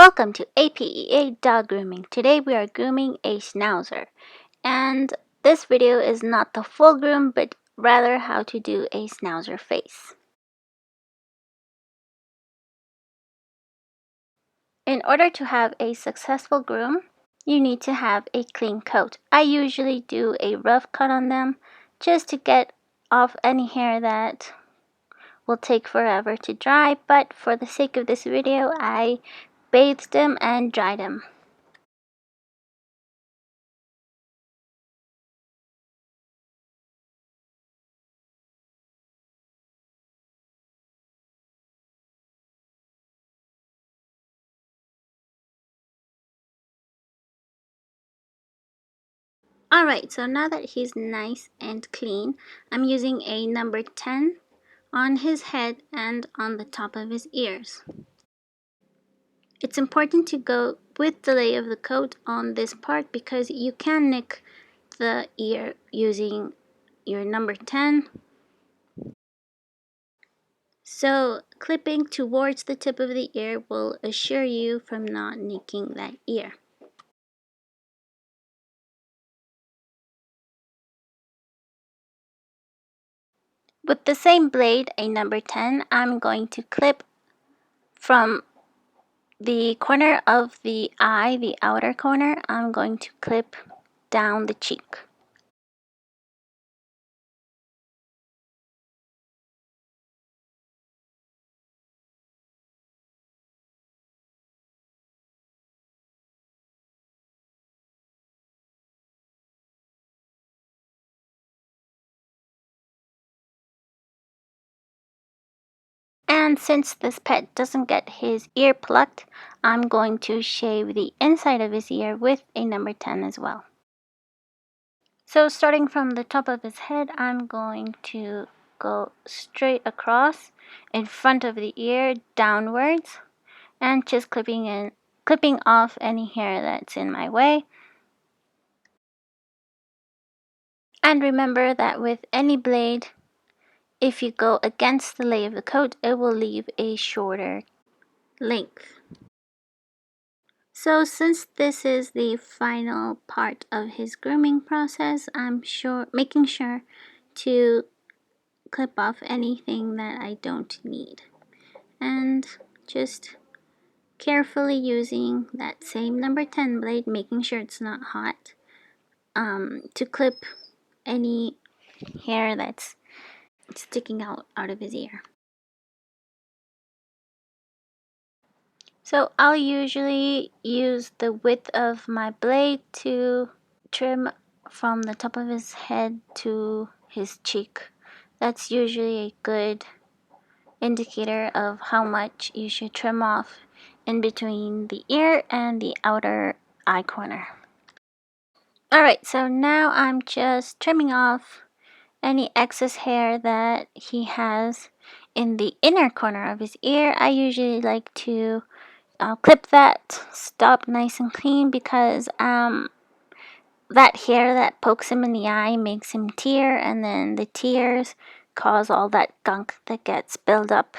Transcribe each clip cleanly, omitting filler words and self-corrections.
Welcome to APEA Dog Grooming. Today we are grooming a Schnauzer. And this video is not the full groom, but rather how to do a Schnauzer face. In order to have a successful groom, you need to have a clean coat. I usually do a rough cut on them just to get off any hair that will take forever to dry, but for the sake of this video, I bathed them and dried them. Alright, so now that he's nice and clean, I'm using a number 10 on his head and on the top of his ears. It's important to go with the lay of the coat on this part because you can nick the ear using your number 10. So clipping towards the tip of the ear will assure you from not nicking that ear. With the same blade, a number 10, I'm going to clip from the corner of the eye, the outer corner. I'm going to clip down the cheek. And since this pet doesn't get his ear plucked, I'm going to shave the inside of his ear with a number 10 as well. So starting from the top of his head, I'm going to go straight across in front of the ear downwards and just clipping off any hair that's in my way. And remember that with any blade, if you go against the lay of the coat, it will leave a shorter length. So since this is the final part of his grooming process, I'm making sure to clip off anything that I don't need. And just carefully using that same number 10 blade, making sure it's not hot, to clip any hair that's sticking out of his ear. So I'll usually use the width of my blade to trim from the top of his head to his cheek. That's usually a good indicator of how much you should trim off in between the ear and the outer eye corner. Alright, so now I'm just trimming off any excess hair that he has in the inner corner of his ear. I usually like to clip that stop nice and clean because that hair that pokes him in the eye makes him tear, and then the tears cause all that gunk that gets built up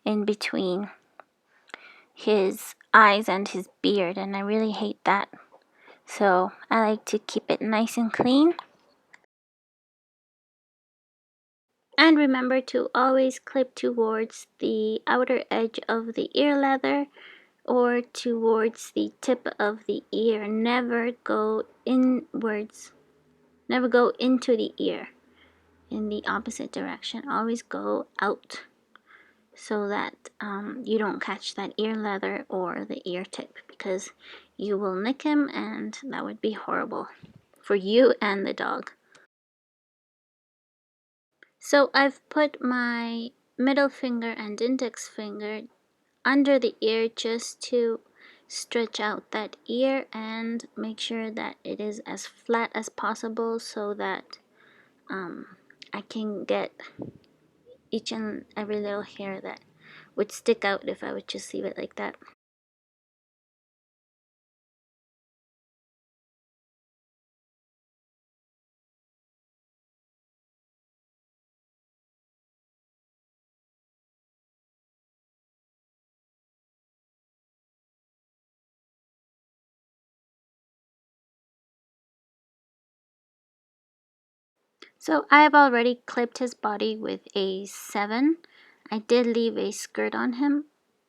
in between his eyes and his beard, and I really hate that. So I like to keep it nice and clean. And remember to always clip towards the outer edge of the ear leather or towards the tip of the ear. Never go inwards. Never go into the ear in the opposite direction. Always go out so that you don't catch that ear leather or the ear tip, because you will nick him and that would be horrible for you and the dog. So I've put my middle finger and index finger under the ear just to stretch out that ear and make sure that it is as flat as possible so that I can get each and every little hair that would stick out if I would just leave it like that. So I have already clipped his body with a 7. I did leave a skirt on him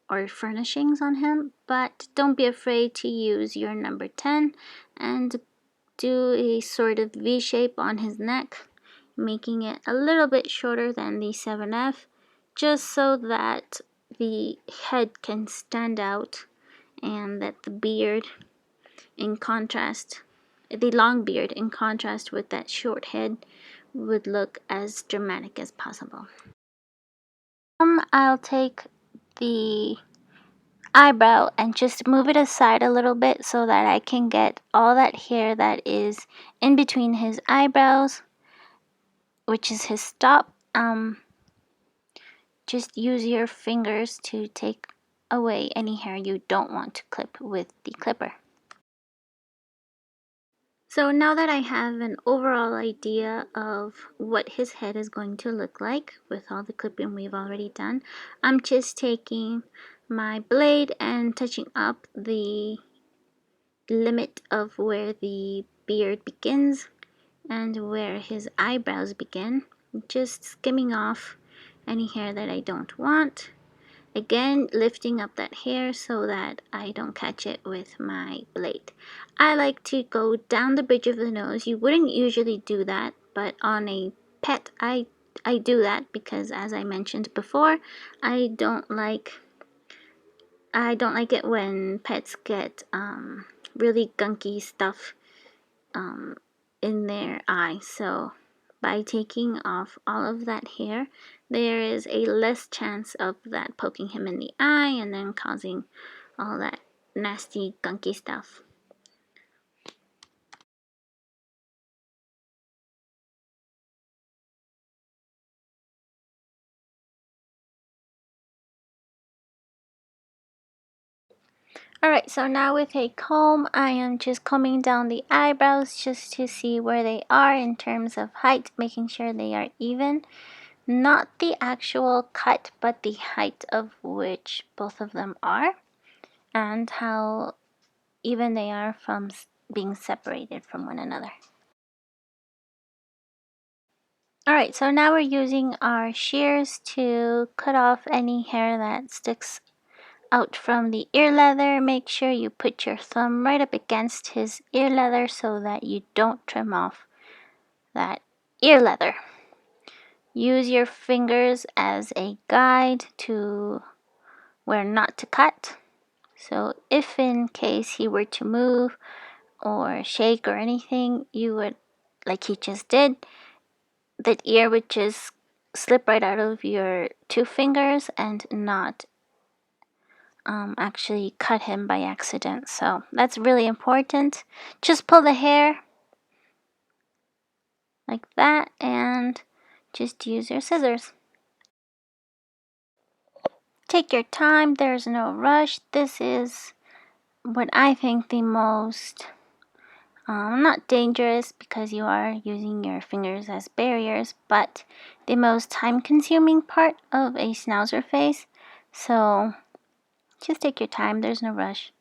or furnishings on him, but don't be afraid to use your number 10 and do a sort of V shape on his neck, making it a little bit shorter than the 7F, just so that the head can stand out and that the beard in contrast, the long beard in contrast with that short head, would look as dramatic as possible. I'll take the eyebrow and just move it aside a little bit so that I can get all that hair that is in between his eyebrows, which is his stop. Just use your fingers to take away any hair you don't want to clip with the clipper. So now that I have an overall idea of what his head is going to look like with all the clipping we've already done, I'm just taking my blade and touching up the limit of where the beard begins and where his eyebrows begin, just skimming off any hair that I don't want. Again, lifting up that hair so that I don't catch it with my blade. I like to go down the bridge of the nose. You wouldn't usually do that, but on a pet, I do that because, as I mentioned before, I don't like it when pets get really gunky stuff in their eye. So by taking off all of that hair, there is a less chance of that poking him in the eye and then causing all that nasty gunky stuff. Alright, so now with a comb, I am just combing down the eyebrows just to see where they are in terms of height, making sure they are even. Not the actual cut, but the height of which both of them are, and how even they are from being separated from one another. Alright, so now we're using our shears to cut off any hair that sticks out from the ear leather. Make sure you put your thumb right up against his ear leather so that you don't trim off that ear leather. Use your fingers as a guide to where not to cut. So if in case he were to move or shake or anything, you would, like he just did, that ear would just slip right out of your 2 fingers and not actually cut him by accident. So that's really important. Just pull the hair like that and just use your scissors. Take your time, there's no rush. This is what I think the most not dangerous because you are using your fingers as barriers, but the most time consuming part of a Schnauzer face. So just take your time, there's no rush.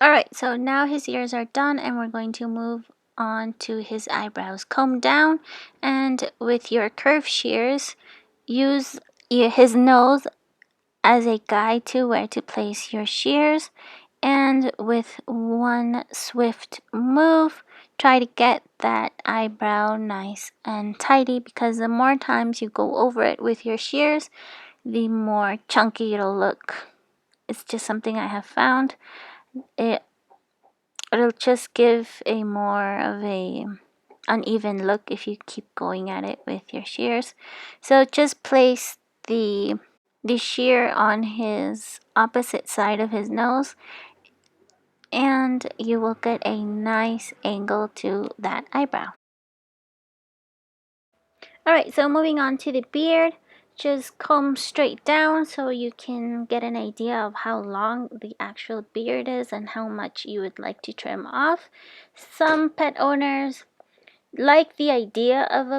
Alright, so now his ears are done and we're going to move on to his eyebrows. Comb down, and with your curved shears, use his nose as a guide to where to place your shears, and with one swift move, try to get that eyebrow nice and tidy, because the more times you go over it with your shears, the more chunky it'll look. It's just something I have found. It'll just give a more of a uneven look if you keep going at it with your shears. So just place the shear on his opposite side of his nose, and you will get a nice angle to that eyebrow. Alright, so moving on to the beard, just comb straight down so you can get an idea of how long the actual beard is and how much you would like to trim off. Some pet owners like the idea of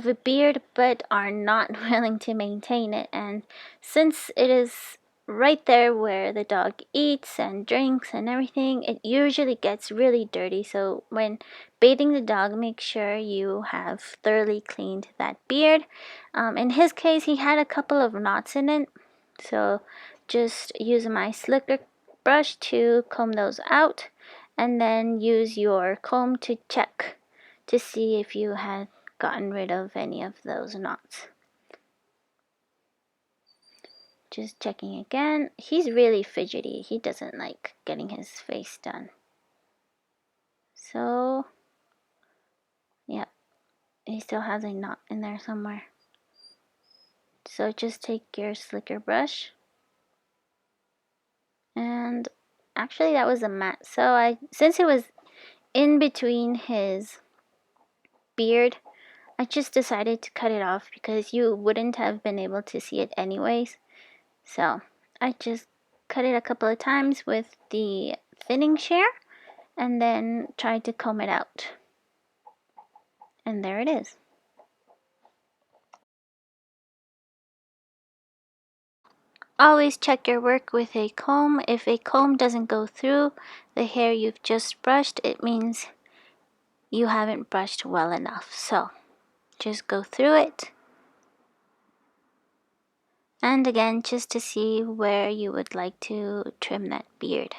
a beard but are not willing to maintain it, and since it is right there where the dog eats and drinks and everything, it usually gets really dirty. So when bathing the dog, make sure you have thoroughly cleaned that beard. In his case, he had a couple of knots in it, so just use my slicker brush to comb those out, and then use your comb to check to see if you had gotten rid of any of those knots. Just checking again. He's really fidgety. He doesn't like getting his face done. So, yep, he still has a knot in there somewhere. So just take your slicker brush, and actually that was a mat. So since it was in between his beard, I just decided to cut it off because you wouldn't have been able to see it anyways. So I just cut it a couple of times with the thinning shear and then tried to comb it out. And there it is. Always check your work with a comb. If a comb doesn't go through the hair you've just brushed, it means you haven't brushed well enough. So just go through it. And again, just to see where you would like to trim that beard.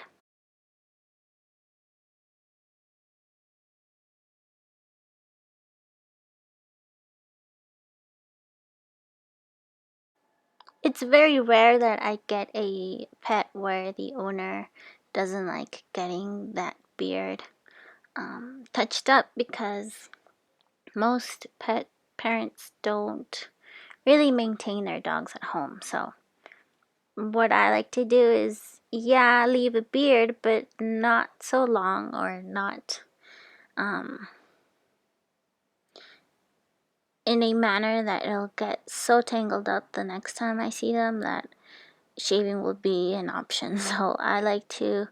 It's very rare that I get a pet where the owner doesn't like getting that beard touched up, because most pet parents don't really maintain their dogs at home. So what I like to do is, yeah, leave a beard, but not so long, or not in a manner that it'll get so tangled up the next time I see them that shaving will be an option. So I like to,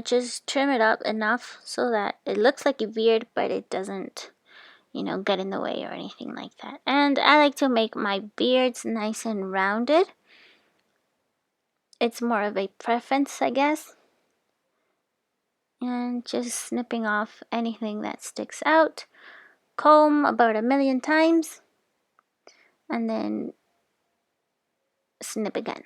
just trim it up enough so that it looks like a beard, but it doesn't, get in the way or anything like that. And I like to make my beards nice and rounded. It's more of a preference, I guess. And just snipping off anything that sticks out. Comb about 1,000,000 times, and then snip again.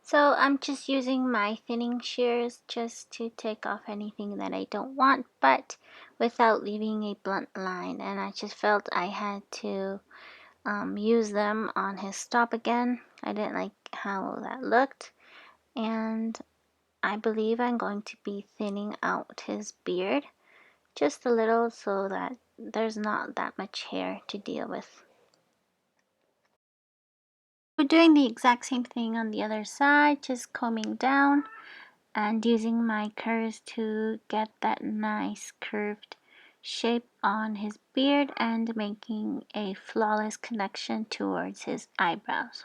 So I'm just using my thinning shears just to take off anything that I don't want, but without leaving a blunt line. And I just felt I had to use them on his stop again. I didn't like how that looked, and I believe I'm going to be thinning out his beard just a little so that there's not that much hair to deal with. Doing the exact same thing on the other side, just combing down and using my curves to get that nice curved shape on his beard and making a flawless connection towards his eyebrows.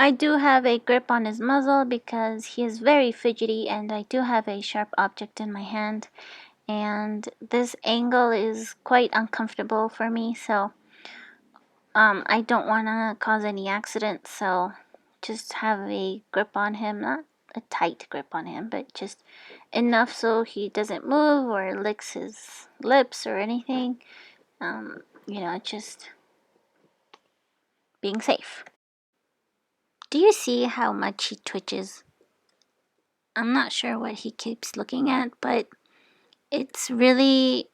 I do have a grip on his muzzle because he is very fidgety and I do have a sharp object in my hand, and this angle is quite uncomfortable for me, so I don't want to cause any accidents, so just have a grip on him, not a tight grip on him, but just enough so he doesn't move or licks his lips or anything. Just being safe. Do you see how much he twitches? I'm not sure what he keeps looking at, but it's really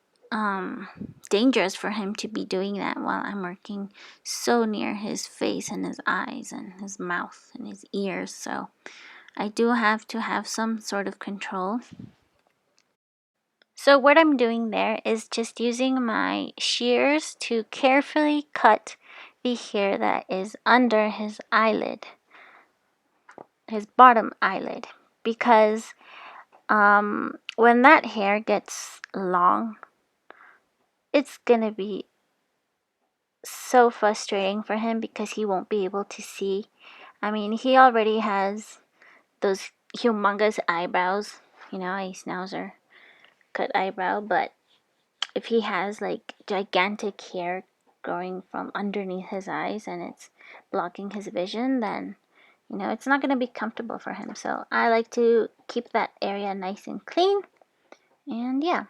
dangerous for him to be doing that while I'm working so near his face and his eyes and his mouth and his ears. So I do have to have some sort of control. So what I'm doing there is just using my shears to carefully cut the hair that is under his eyelid, his bottom eyelid, because when that hair gets long, it's gonna be so frustrating for him because he won't be able to see. I mean, he already has those humongous eyebrows, a schnauzer cut eyebrow, but if he has like gigantic hair growing from underneath his eyes and it's blocking his vision, then it's not going to be comfortable for him. So I like to keep that area nice and clean, and yeah.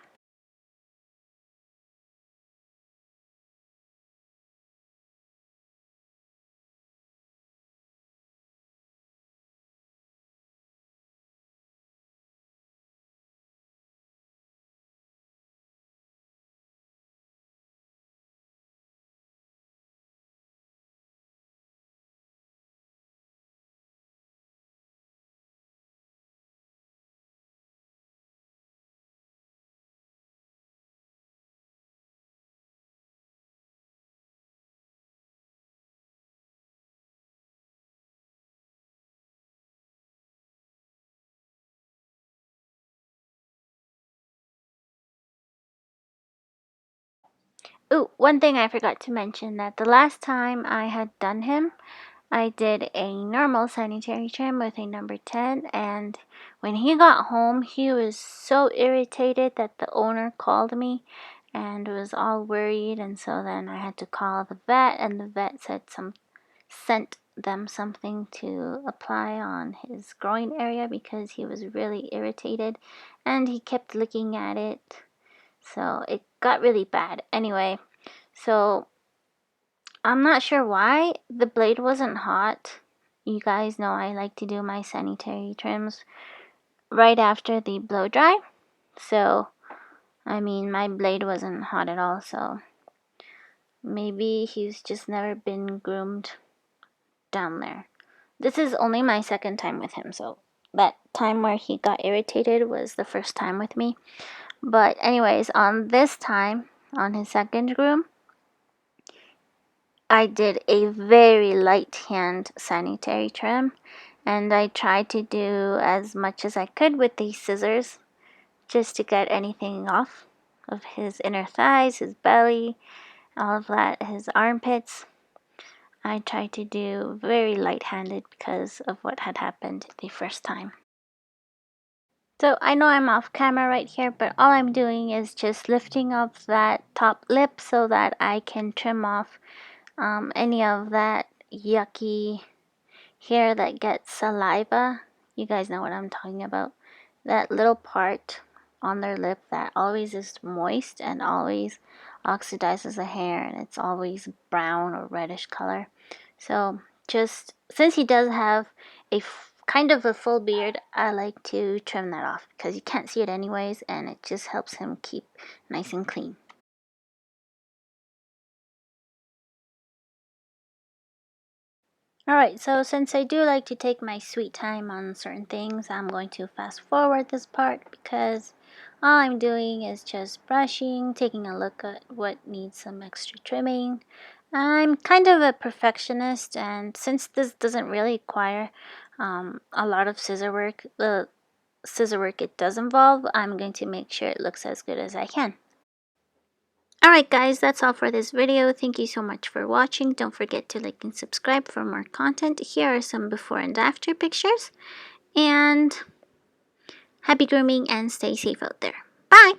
Ooh, one thing I forgot to mention, that the last time I had done him, I did a normal sanitary trim with a number 10, and when he got home, he was so irritated that the owner called me and was all worried, and so then I had to call the vet, and the vet sent them something to apply on his groin area because he was really irritated and he kept looking at it. So it got really bad. Anyway, so I'm not sure why the blade wasn't hot. You guys know I like to do my sanitary trims right after the blow dry. So, I mean, my blade wasn't hot at all, so maybe he's just never been groomed down there. This is only my second time with him, so that time where he got irritated was the first time with me. But anyways, on this time, on his second groom, I did a very light hand sanitary trim, and I tried to do as much as I could with these scissors just to get anything off of his inner thighs, his belly, all of that, his armpits. I tried to do very light-handed because of what had happened the first time. So I know I'm off camera right here, but all I'm doing is just lifting up that top lip so that I can trim off any of that yucky hair that gets saliva. You guys know what I'm talking about. That little part on their lip that always is moist and always oxidizes the hair, and it's always brown or reddish color. So just since he does have a kind of a full beard, I like to trim that off because you can't see it anyways, and it just helps him keep nice and clean. Alright, so since I do like to take my sweet time on certain things, I'm going to fast forward this part because All I'm doing is just brushing, taking a look at what needs some extra trimming. I'm kind of a perfectionist, and since this doesn't really require a lot of scissor work, the scissor work it does involve, I'm going to make sure it looks as good as I can. Alright guys, that's all for this video. Thank you so much for watching. Don't forget to like and subscribe for more content. Here are some before and after pictures. And happy grooming and stay safe out there. Bye!